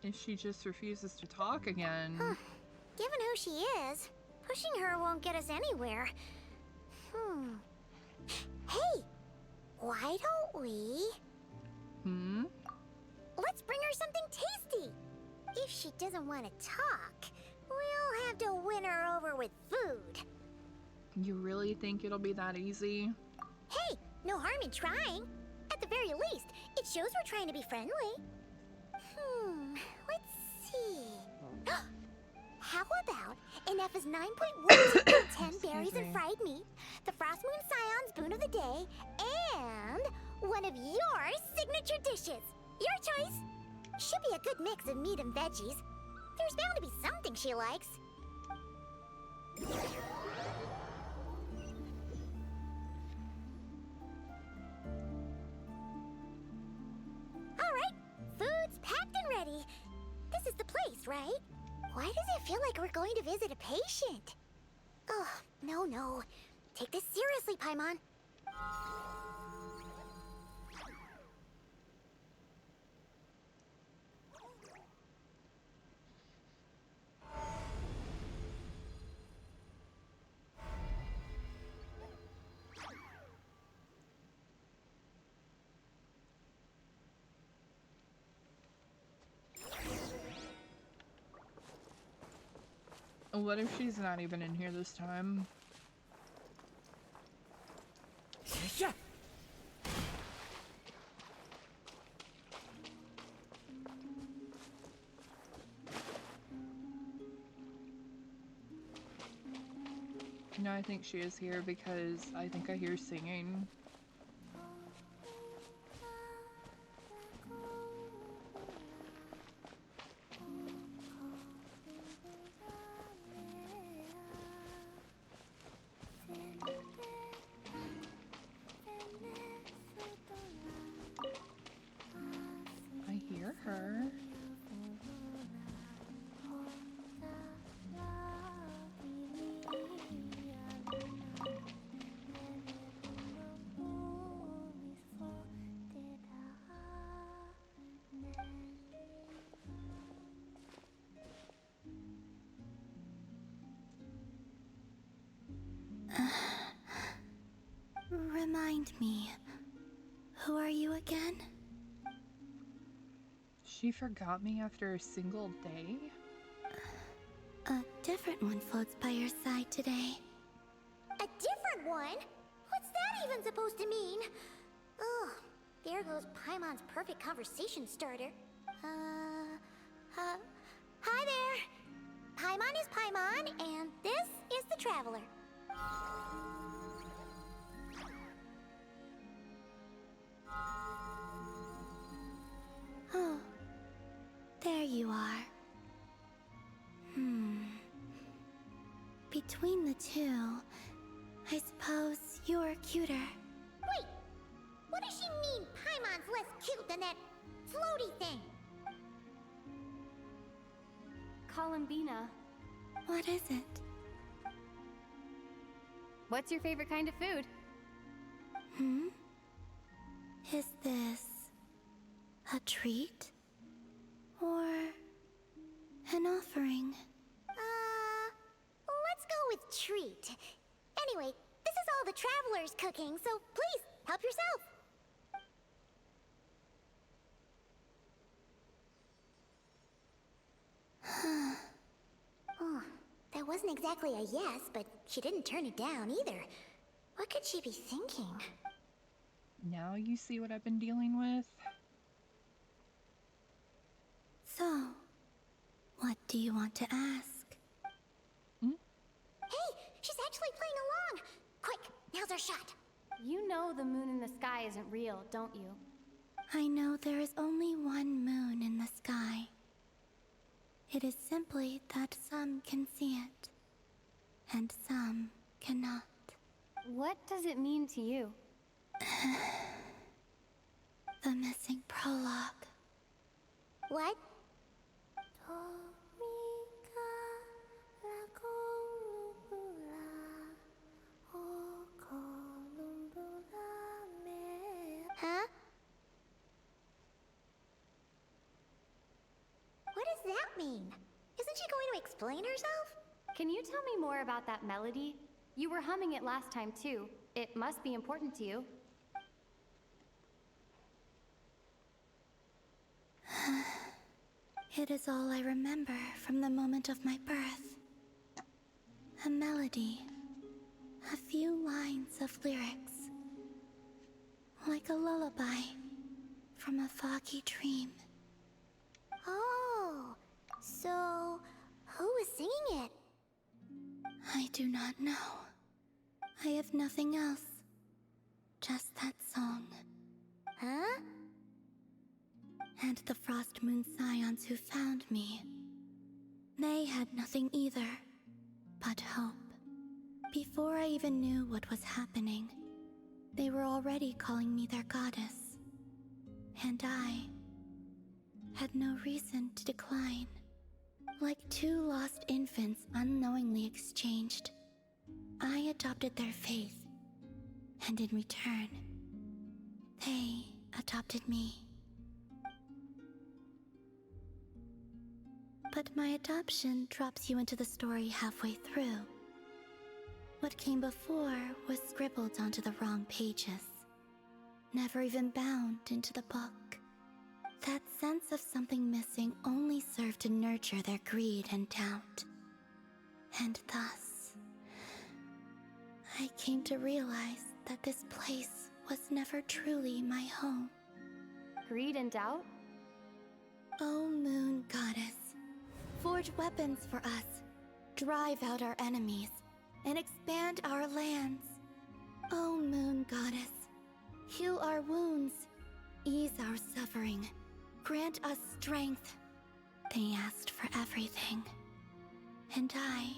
if she just refuses to talk again... Given who she is, pushing her won't get us anywhere. Hey, why don't we... Let's bring her something tasty. If she doesn't want to talk, we'll have to win her over with food. You really think it'll be that easy? Hey, no harm in trying. At the very least, it shows we're trying to be friendly. Let's see. How about enough is 9.1 10 berries and fried meat, the Frostmoon Scion's boon of the day, and one of your signature dishes. Your choice. Should be a good mix of meat and veggies. There's bound to be something she likes. Alright, food's packed and ready. This is the place, right? Why does it feel like we're going to visit a patient? Oh, no. Take this seriously, Paimon. What if she's not even in here this time? Yeah. No, I think she is here because I think I hear singing. I hear her. Remind me, who are you again? She forgot me after a single day? A different one floats by your side today. A different one? What's that even supposed to mean? Ugh, there goes Paimon's perfect conversation starter. Hi there! Paimon is Paimon, and this is the Traveler. Oh, there you are. Between the two, I suppose you're cuter. Wait! What does she mean Paimon's less cute than that floaty thing? Columbina. What is it? What's your favorite kind of food? Is this a treat? Or an offering? Let's go with treat. Anyway, this is all the Traveler's cooking, so please, help yourself. Oh, that wasn't exactly a yes, but she didn't turn it down either. What could she be thinking? Now you see what I've been dealing with? So, what do you want to ask? Hey, she's actually playing along! Quick, now's our shot. You know the moon in the sky isn't real, don't you? I know there is only one moon in the sky. It is simply that some can see it, and some cannot. What does it mean to you? The missing prologue. What? Huh? What does that mean? Isn't she going to explain herself? Can you tell me more about that melody? You were humming it last time too. It must be important to you. It is all I remember from the moment of my birth. A melody. A few lines of lyrics. Like a lullaby from a foggy dream. Oh, so who was singing it? I do not know. I have nothing else. Just that song. Huh? And the Frost Moon Scions who found me. They had nothing either, but hope. Before I even knew what was happening, they were already calling me their goddess. And I had no reason to decline. Like two lost infants unknowingly exchanged, I adopted their faith. And in return, they adopted me. But my adoption drops you into the story halfway through. What came before was scribbled onto the wrong pages, never even bound into the book. That sense of something missing only served to nurture their greed and doubt. And thus, I came to realize that this place was never truly my home. Greed and doubt? O Moon Goddess, forge weapons for us, drive out our enemies, and expand our lands. O Moon Goddess, heal our wounds, ease our suffering, grant us strength. They asked for everything, and I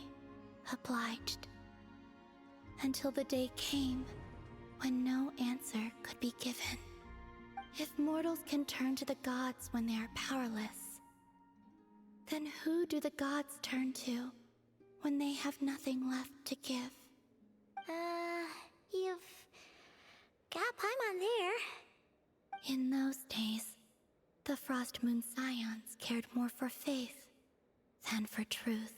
obliged. Until the day came when no answer could be given. If mortals can turn to the gods when they are powerless, then who do the gods turn to when they have nothing left to give? You've got Paimon there. In those days, the Frost Moon Scions cared more for faith than for truth.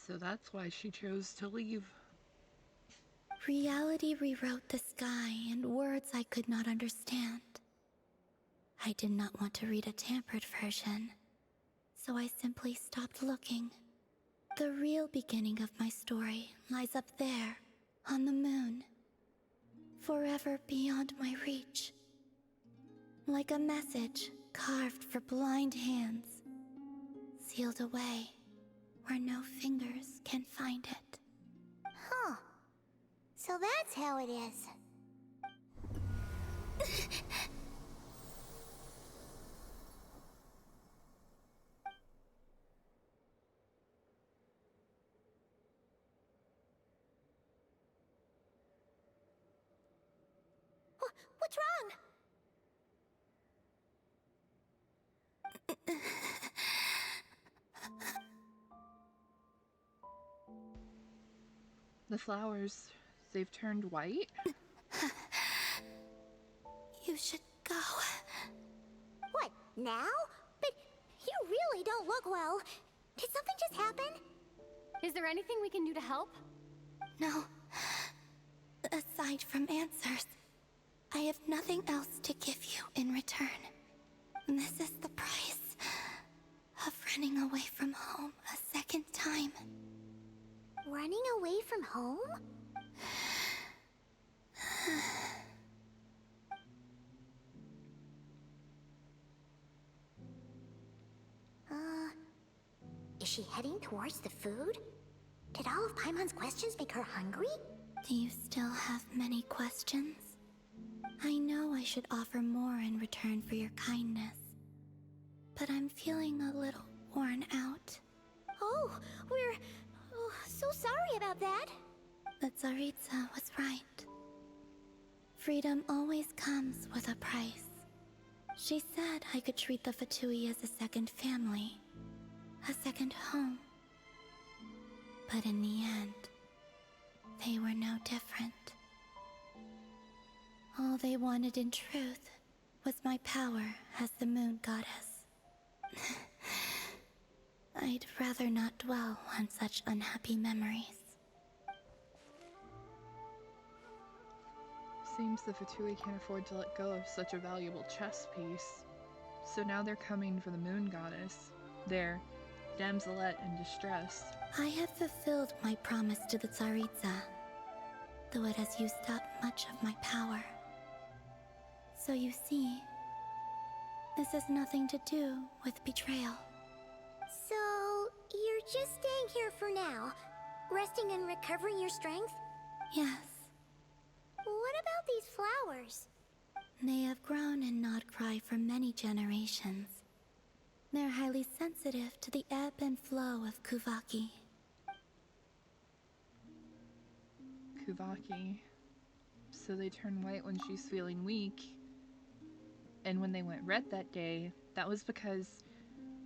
So that's why she chose to leave. Reality rewrote the sky in words I could not understand. I did not want to read a tampered version, so I simply stopped looking. The real beginning of my story lies up there, on the moon, forever beyond my reach. Like a message carved for blind hands, sealed away where no fingers can find it. Huh. So that's how it is. What's wrong? The flowers, they've turned white? You should go. What, now? But you really don't look well. Did something just happen? Is there anything we can do to help? No. Aside from answers, I have nothing else to give you in return. This is the price of running away from home a second time. Running away from home? Is she heading towards the food? Did all of Paimon's questions make her hungry? Do you still have many questions? I know I should offer more in return for your kindness, but I'm feeling a little worn out. Oh, we're so sorry about that. The Tsaritsa was right. Freedom always comes with a price. She said I could treat the Fatui as a second family, a second home. But in the end, they were no different. All they wanted in truth was my power as the moon goddess. I'd rather not dwell on such unhappy memories. Seems the Fatui can't afford to let go of such a valuable chess piece. So now they're coming for the moon goddess. There, damselette in distress. I have fulfilled my promise to the Tsaritsa, though it has used up much of my power. So you see, this has nothing to do with betrayal. So, you're just staying here for now, resting and recovering your strength? Yes. What about these flowers? They have grown in Nodcry for many generations. They're highly sensitive to the ebb and flow of Kuvaki. Kuvaki. So they turn white when she's feeling weak. And when they went red that day, that was because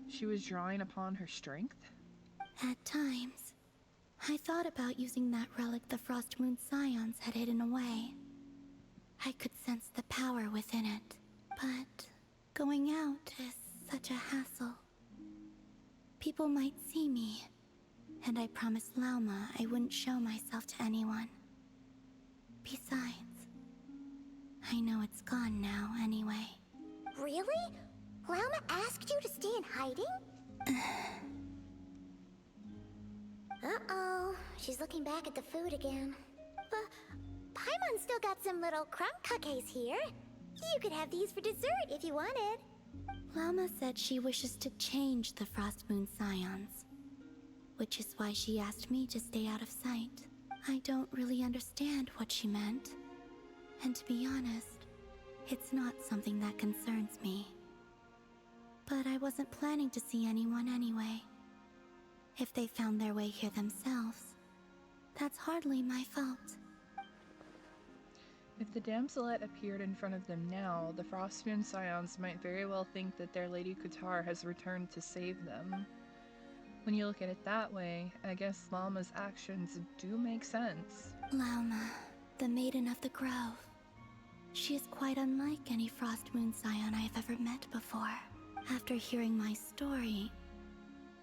she was drawing upon her strength? At times, I thought about using that relic the Frost Moon Scions had hidden away. I could sense the power within it, but going out is such a hassle. People might see me, and I promised Lauma I wouldn't show myself to anyone. Besides, I know it's gone now anyway. Really? Lauma asked you to stay in hiding? Uh-oh, she's looking back at the food again. But Paimon still got some little crumb cupcakes here. You could have these for dessert if you wanted. Lauma said she wishes to change the Frost Moon Scions, which is why she asked me to stay out of sight. I don't really understand what she meant, and to be honest, it's not something that concerns me. But I wasn't planning to see anyone anyway. If they found their way here themselves, that's hardly my fault. If the damselette appeared in front of them now, the Frostmoon Scions might very well think that their Lady Kutar has returned to save them. When you look at it that way, I guess Lauma's actions do make sense. Lauma, the Maiden of the Grove. She is quite unlike any Frost Moon Scion I have ever met before. After hearing my story,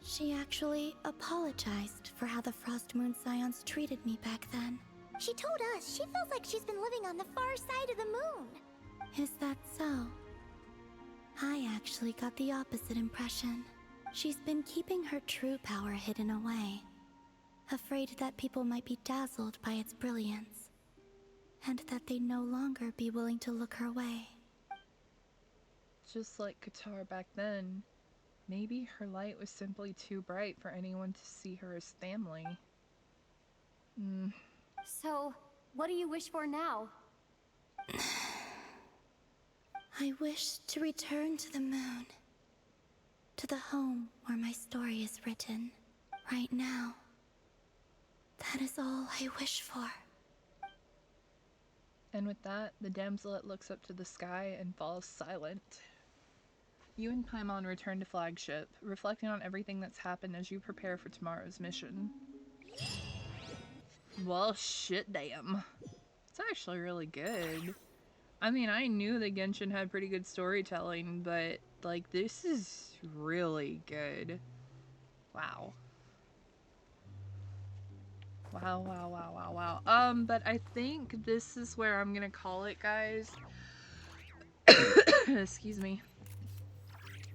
She actually apologized for how the Frost Moon Scions treated me back then. She told us she feels like she's been living on the far side of the moon. Is that so? I actually got the opposite impression. She's been keeping her true power hidden away, afraid that people might be dazzled by its brilliance, and that they'd no longer be willing to look her way. Just like Qatar back then, maybe her light was simply too bright for anyone to see her as family. So, what do you wish for now? I wish to return to the moon, to the home where my story is written. Right now, that is all I wish for. And with that, the damselet looks up to the sky and falls silent. You and Paimon return to flagship, reflecting on everything that's happened as you prepare for tomorrow's mission. Well, shit damn. It's actually really good. I mean, I knew that Genshin had pretty good storytelling, but, like, this is really good. Wow. Wow, wow, wow, wow, wow. But I think this is where I'm gonna call it, guys. Excuse me.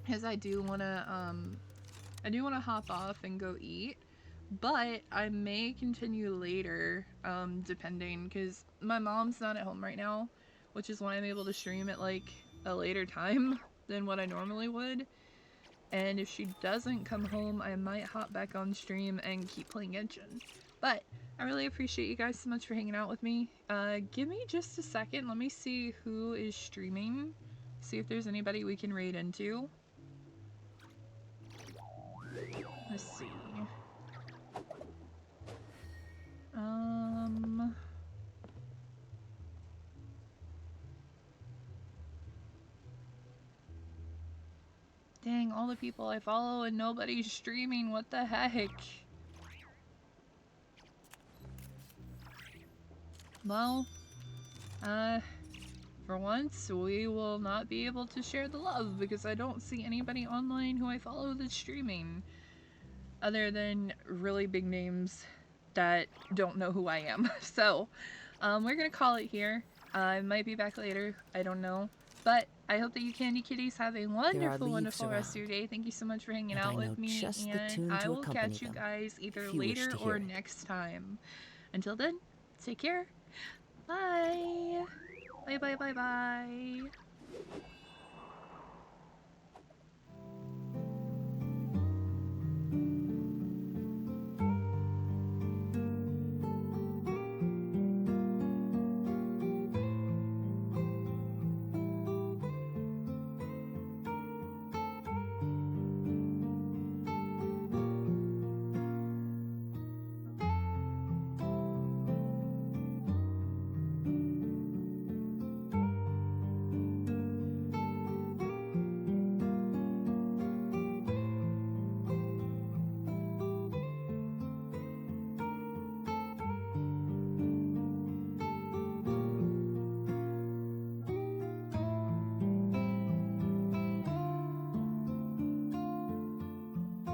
Because I do wanna hop off and go eat. But I may continue later, depending, because my mom's not at home right now, which is why I'm able to stream at, like, a later time than what I normally would. And if she doesn't come home, I might hop back on stream and keep playing Genshin. But I really appreciate you guys so much for hanging out with me. Give me just a second. Let me see who is streaming. See if there's anybody we can raid into. Let's see. Dang, all the people I follow and nobody's streaming. What the heck? Well, for once, we will not be able to share the love because I don't see anybody online who I follow that's streaming. Other than really big names that don't know who I am. So, we're gonna call it here. I might be back later. I don't know. But I hope that you candy kitties have a wonderful, wonderful rest of your day. Thank you so much for hanging out with me. And I will catch you guys either later or next time. Until then, take care. Bye. Bye, bye, bye, bye.